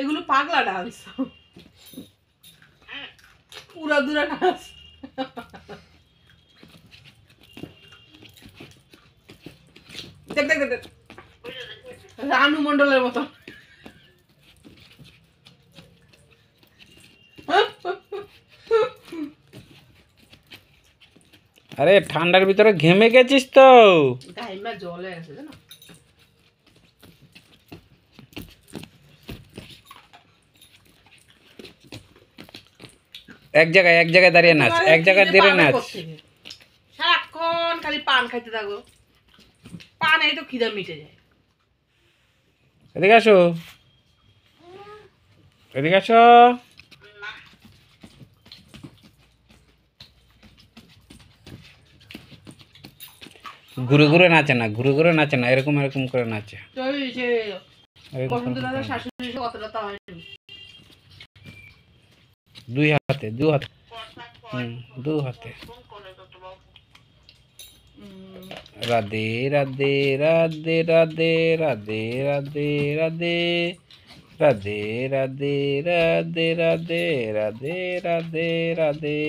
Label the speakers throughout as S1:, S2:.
S1: এগুলো পাগলা ডান্স, পুরা দুরা ডান্স। দেখ দেখ দেখ, রানু মন্ডলের মতো।
S2: আরে ঠান্ডার ভিতরে ঘেমে গেছিস তো।
S1: গাইমা জলে আছে জানো।
S2: এক জায়গায় দাঁড়িয়ে নাচ, এক জায়গায় দাঁড়িয়ে নাচ।
S1: সারাক্ষণ খালি পান খাইতে থাকো, পানেই তো খিদা মিটে যায়।
S2: এদিকে আসো, এদিকে আসো। ঘুরে ঘুরে নাচে না, ঘুরে ঘুরে নাচে না, এরকম এরকম করে নাচে। দুই হাতে, দু হাতে, দু হাতে। রাধে রাধে রাধে রাধে রাধে রাধে রাধে রাধে রাধে রাধে রাধে রাধে রাধে রাধে।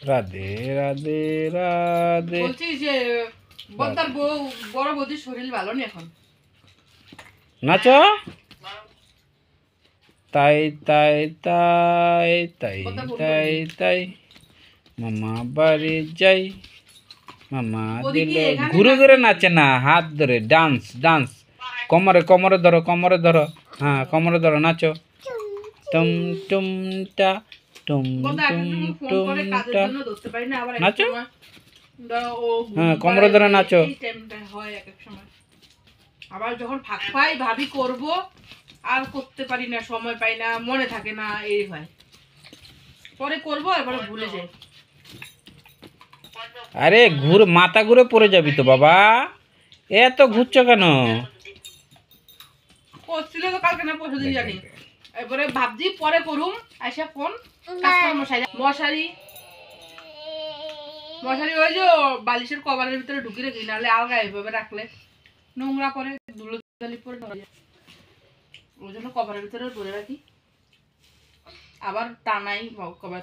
S2: রাধে রাধে রাধে।
S1: বলছি যে বড় বউ, বড় বৌদির শরীর ভালো নেই এখন।
S2: নাচো। তাই তাই তাই তাই তাই তাই মামা বাড়ি যাই, মামা দিলে। ঘুরে ঘুরে নাচে না, হাত ধরে ডান্স ডান্স। কোমরে কোমরে ধরো, কোমরে ধরো, হ্যাঁ কোমরে ধরো, নাচো। টুম টুমটা টুম টুম টুমটা, নাচো। হ্যাঁ কোমরে ধরে নাচো।
S1: আবার যখন ফাঁক পাই ভাবি করব, আর করতে পারি না, সময় পাই না, মনে থাকে না, এই হয়। পরে করব, এবারে ভুলে যাই।
S2: আরে মাথা ঘুরে পড়ে যাবি তো বাবা, এত ঘুরছো কেন?
S1: করছিল তো কালকে না পরশু দিন জানি। এবারে ভাবছি পরে করুম, আইসা ফোন মশারি মশারি মশারি ওই যে বালিশের কভারের ভিতরে ঢুকিয়ে রেখি, নাহলে আলগা এভাবে রাখলে নোংরা পরে ধুলোবালি পরে ধরা যায়। ওই জন্য কভারের ভিতরে ভরে রাখি, আবার টানাই কভার।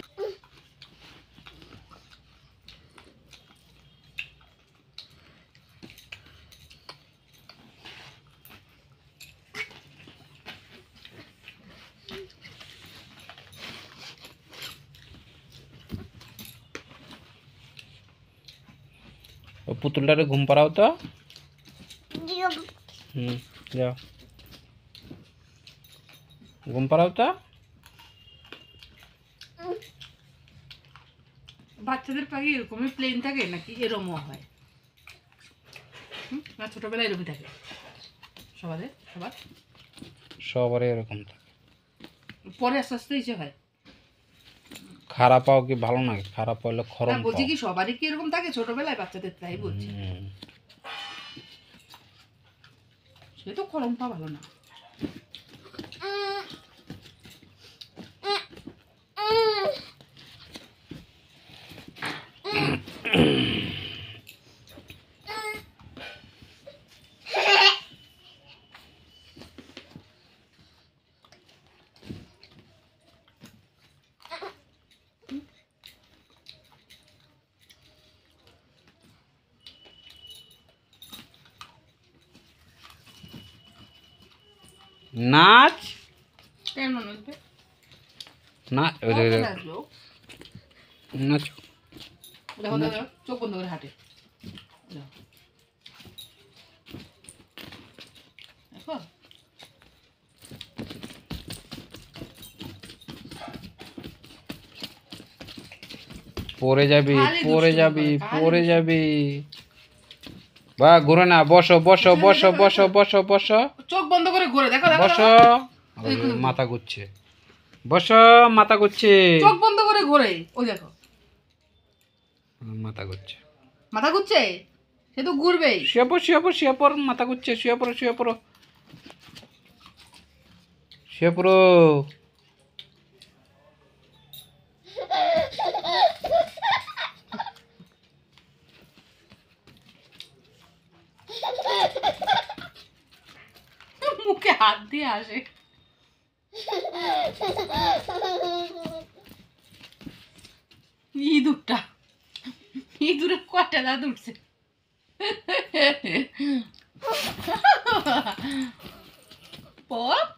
S2: পুতুলটারে ঘুম পাড়াও তো। যাও ঘুম পাড়াও তো।
S1: বাচ্চাদের পাখি এরকমই প্লেন থাকে নাকি এরকমও হয়? না ছোটবেলায় এরকমই থাকে
S2: সবার এরকম থাকে,
S1: পরে আস্তে আস্তে ইচ্ছে হয়।
S2: খারাপ পাও কি ভালো না? খারাপ হলে খরম
S1: বলছি কি সবারই কি এরকম থাকে ছোটবেলায় বাচ্চাদের, তাই বলছি। সে তো খরম পাওয়া ভালো না।
S2: নাচ
S1: কেমন নাচবে?
S2: না নাচো।
S1: দেখো দেখো চোখ বন্ধ করে হাঁটে। দেখো
S2: পড়ে যাবি, পড়ে যাবি, পড়ে যাবি। বা ঘুরে না, বসো বসো বসো বসো বসো বসো।
S1: চোখ বন্ধ করে ঘুরে দেখো দেখো
S2: বসো। মাথা ঘুরছে, বসো। মাথা ঘুরছে,
S1: চোখ বন্ধ করে ঘুরে। ওই দেখো
S2: মাথা ঘুরছে,
S1: মাথা ঘুরছে, সে তো ঘুরবেই।
S2: শুয়ে পড় শুয়ে পড় শুয়ে পড়, মাথা ঘুরছে, শুয়ে পড়ো শুয়ে পড়ো শুয়ে পড়ো।
S1: হাত দিয়ে আসে। ইঁদুরের কয়টা দাঁত উঠছে। পপ